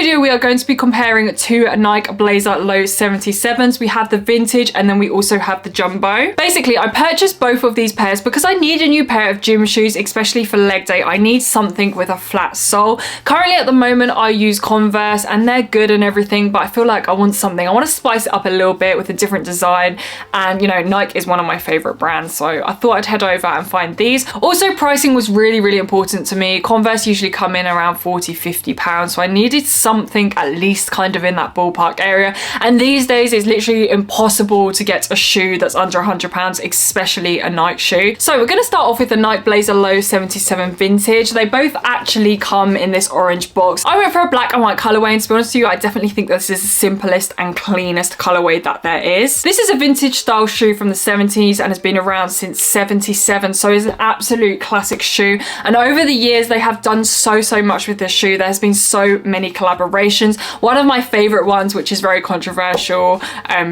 video, we are going to be comparing two Nike Blazer Low 77s. We have the vintage and then we also have the jumbo. Basically, I purchased both of these pairs because I need a new pair of gym shoes, especially for leg day. I need something with a flat sole. Currently at the moment, I use Converse and they're good and everything, but I feel like I want something. I want to spice it up a little bit with a different design. And you know, Nike is one of my favorite brands, so I thought I'd head over and find these. Also, pricing was really important to me. Converse usually come in around 40-50 pounds, so I needed something at least kind of in that ballpark area. And these days it's literally impossible to get a shoe that's under 100 pounds, especially a Nike shoe. So we're going to start off with the Nike Blazer Low 77 vintage. They both actually come in this orange box. I went for a black and white colorway, and to be honest with you, I definitely think this is the simplest and cleanest colorway that there is. This is a vintage style shoe from the 70s and has been around since 77, so it's an absolute classic shoe. And over the years they have done so much with this shoe. There's been so many collaborations. One of my favorite ones, which is very controversial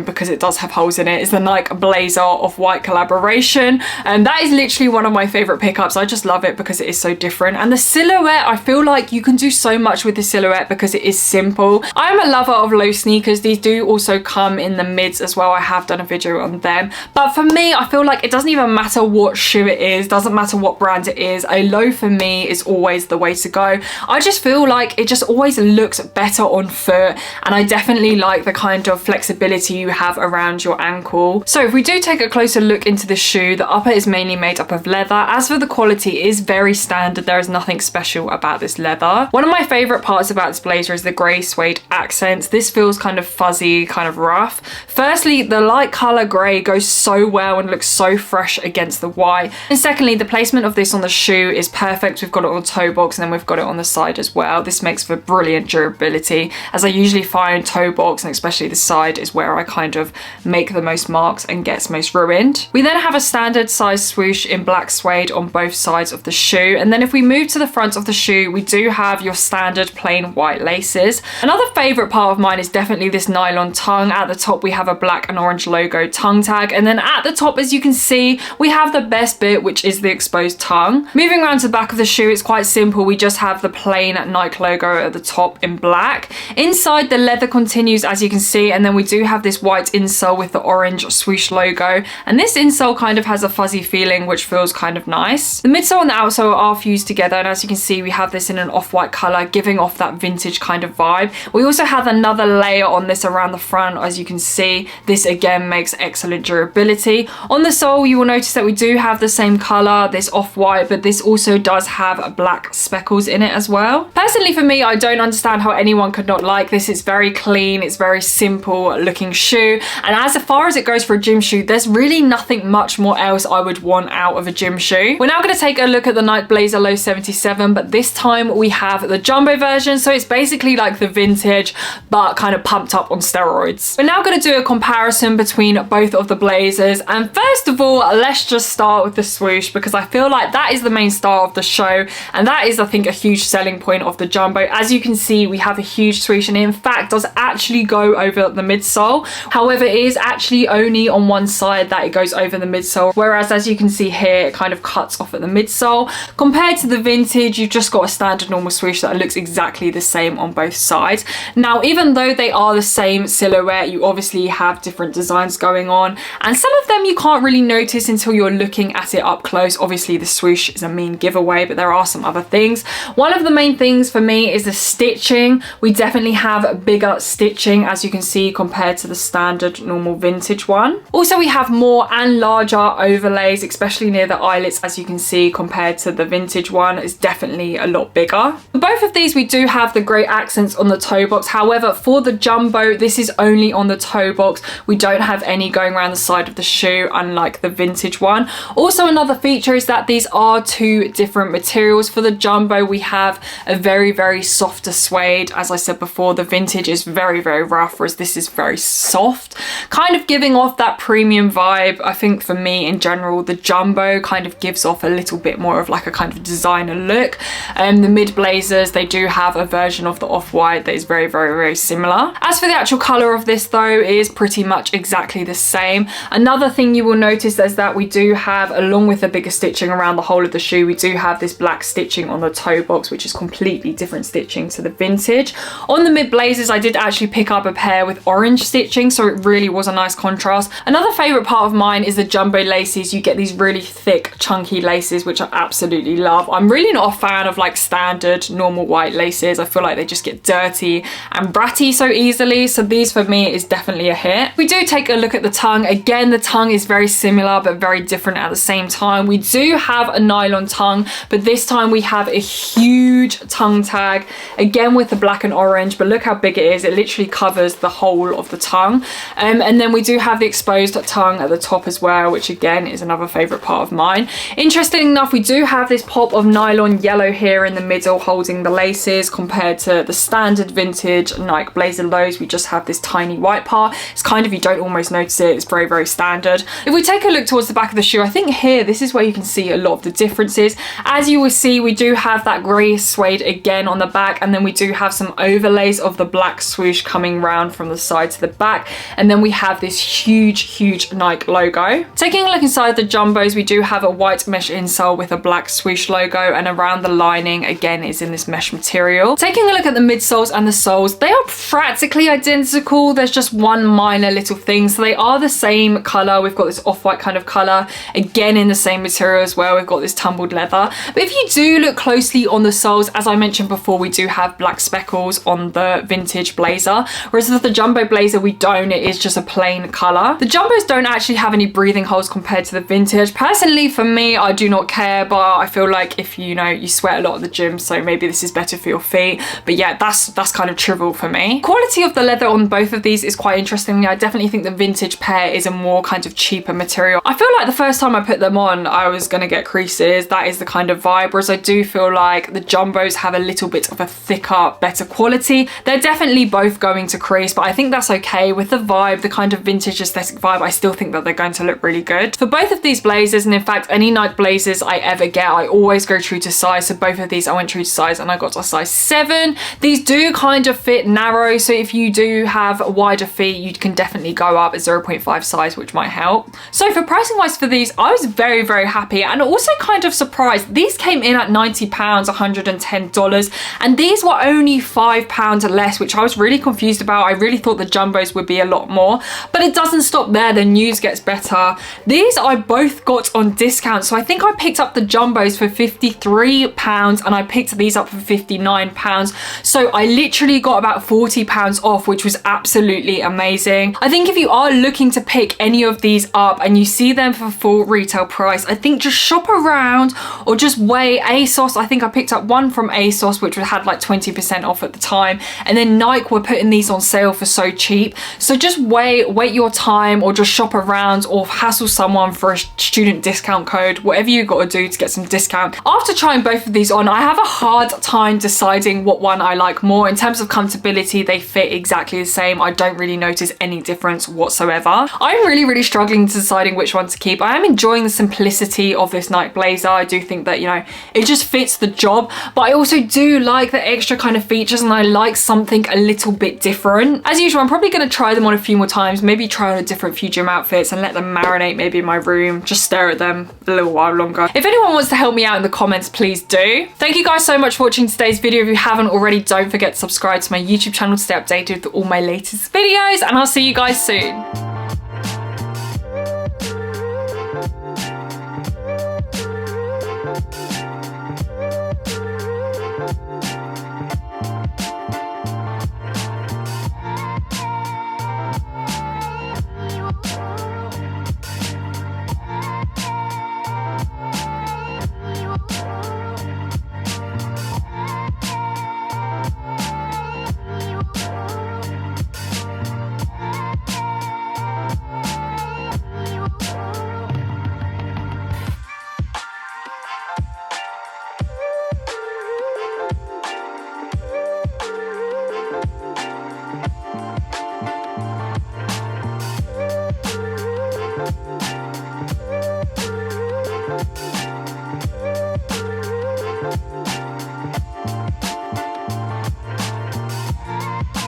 because it does have holes in it, is the Nike Blazer Off-White collaboration, and that is literally one of my favorite pickups. I just love it because it is so different, and the silhouette, I feel like you can do so much with the silhouette because it is simple. I'm a lover of low sneakers. These do also come in the mids as well. I have done a video on them, but for me, I feel like it doesn't even matter what shoe it is, doesn't matter what brand it is. A low for me is always the way to go. I just feel like it just always looks better on foot, and I definitely like the kind of flexibility you have around your ankle. So if we do take a closer look into the shoe, the upper is mainly made up of leather. As for the quality, it is very standard. There is nothing special about this leather. One of my favorite parts about this blazer is the grey suede accents. This feels kind of fuzzy, kind of rough. Firstly, the light color grey goes so well and looks so fresh against the white. And secondly, the placement of this on the shoe is perfect. We've got it on the toe box and then we've got it on the side as well. This makes for brilliant durability, as I usually find toe box and especially the side is where I kind of make the most marks and gets most ruined. We then have a standard size swoosh in black suede on both sides of the shoe, and then if we move to the front of the shoe, we do have your standard plain white laces. Another favorite part of mine is definitely this nylon tongue. At the top we have a black and orange logo tongue tag, and then at the top, as you can see, we have the best bit, which is the exposed tongue. Moving around to the back of the shoe, it's quite simple. We just have the plain Nike logo at the top in black. Inside, the leather continues, as you can see, and then we do have this white insole with the orange swoosh logo, and this insole kind of has a fuzzy feeling, which feels kind of nice. The midsole and the outsole are fused together, and as you can see, we have this in an off-white color, giving off that vintage kind of vibe. We also have another layer on this around the front. As you can see, this again makes excellent durability. On the sole, you will notice that we do have the same color, this off-white, but this also does have black speckles in it as well. Personally, for me, I don't understand how anyone could not like this. It's very clean, it's very simple looking shoe, and as far as it goes for a gym shoe, there's really nothing much more else I would want out of a gym shoe. We're now going to take a look at the Nike Blazer Low 77, but this time we have the jumbo version, so it's basically like the vintage but kind of pumped up on steroids. We're now going to do a comparison between both of the blazers, and first of all, let's just start with the swoosh, because I feel like that is the main star of the show, and that is, I think, a huge selling point of the jumbo. As you can see, we have a huge swoosh, and it in fact does actually go over the midsole. However, it is actually only on one side that it goes over the midsole, whereas as you can see here, it kind of cuts off at the midsole. Compared to the vintage, you've just got a standard normal swoosh that looks exactly the same on both sides. Now, even though they are the same silhouette, you obviously have different designs going on, and some of them you can't really notice until you're looking at it up close. Obviously, the swoosh is a mean giveaway, but there are some other things. One of the main things for me is the stitching. We definitely have bigger stitching, as you can see, compared to the standard normal vintage one. Also, we have more and larger overlays, especially near the eyelets, as you can see, compared to the vintage one. It's definitely a lot bigger. For both of these, we do have the grey accents on the toe box. However, for the jumbo, this is only on the toe box. We don't have any going around the side of the shoe, unlike the vintage one. Also, another feature is that these are two different materials. For the jumbo, we have a very softer suede. As I said before, the vintage is very rough, whereas this is very soft, kind of giving off that premium vibe. I think for me in general, the jumbo kind of gives off a little bit more of like a kind of designer look. The mid blazers, they do have a version of the off-white that is very similar. As for the actual color of this though, it is pretty much exactly the same. Another thing you will notice is that we do have, along with the bigger stitching around the whole of the shoe, we do have this black stitching on the toe box, which is completely different stitching to the vintage. vintage. On the mid blazers, I did actually pick up a pair with orange stitching, so it really was a nice contrast. Another favorite part of mine is the jumbo laces. You get these really thick, chunky laces, which I absolutely love. I'm really not a fan of like standard, normal white laces. I feel like they just get dirty and bratty so easily, so these for me is definitely a hit. We do take a look at the tongue. Again, the tongue is very similar but very different at the same time. We do have a nylon tongue, but this time we have a huge tongue tag, again with the black and orange, but look how big it is. It literally covers the whole of the tongue. And then we do have the exposed tongue at the top as well, which again is another favorite part of mine. Interesting enough, we do have this pop of nylon yellow here in the middle holding the laces, compared to the standard vintage Nike blazer lows. We just have this tiny white part. It's kind of, you don't almost notice it. It's very, very standard. If we take a look towards the back of the shoe, I think here, this is where you can see a lot of the differences. As you will see, we do have that grey suede again on the back, and then we do have some overlays of the black swoosh coming round from the side to the back, and then we have this huge Nike logo. Taking a look inside the jumbos, we do have a white mesh insole with a black swoosh logo, and around the lining again is in this mesh material. Taking a look at the midsoles and the soles, they are practically identical. There's just one minor little thing. So they are the same color. We've got this off-white kind of color, again in the same material as well. We've got this tumbled leather. But if you do look closely on the soles, as I mentioned before, we do have black speckles on the vintage blazer, whereas with the jumbo blazer we don't. It is just a plain color. The jumbos don't actually have any breathing holes compared to the vintage. Personally, for me, I do not care, but I feel like if you know, you sweat a lot at the gym, so maybe this is better for your feet. But yeah, that's kind of trivial for me. Quality of the leather on both of these is quite interesting. I definitely think the vintage pair is a more kind of cheaper material. I feel like the first time I put them on, I was gonna get creases. That is the kind of vibe, whereas I do feel like the jumbos have a little bit of a thicker, better quality. They're definitely both going to crease, but I think that's okay. With the vibe, the kind of vintage aesthetic vibe, I still think that they're going to look really good. For both of these blazers, and in fact any Nike blazers I ever get, I always go true to size. So both of these I went true to size and I got a size 7. These do kind of fit narrow, so if you do have wider feet, you can definitely go up a 0.5 size, which might help. So for pricing wise for these, I was very, very happy and also kind of surprised. These came in at £90, $110, and these were only £5 less, which I was really confused about. I really thought the jumbos would be a lot more, but it doesn't stop there. The news gets better. These I both got on discount, so I think I picked up the jumbos for £53 and I picked these up for £59. So I literally got about £40 off, which was absolutely amazing. I think if you are looking to pick any of these up and you see them for full retail price, I think just shop around or just weigh ASOS. I think I picked up one from ASOS, which had like 20% off at the time, and then Nike were putting these on sale for so cheap. So just wait your time, or just shop around, or hassle someone for a student discount code, whatever you got to do to get some discount. After trying both of these on, I have a hard time deciding what one I like more. In terms of comfortability, they fit exactly the same. I don't really notice any difference whatsoever. I'm really struggling to deciding which one to keep. I am enjoying the simplicity of this Nike blazer. I do think that, you know, it just fits the job, but I also do like the extra kind of features, and I like something a little bit different. As usual, I'm probably going to try them on a few more times, maybe try on a different few gym outfits and let them marinate maybe in my room, just stare at them a little while longer. If anyone wants to help me out in the comments, please do. Thank you guys so much for watching today's video. If you haven't already, don't forget to subscribe to my YouTube channel to stay updated with all my latest videos, and I'll see you guys soon.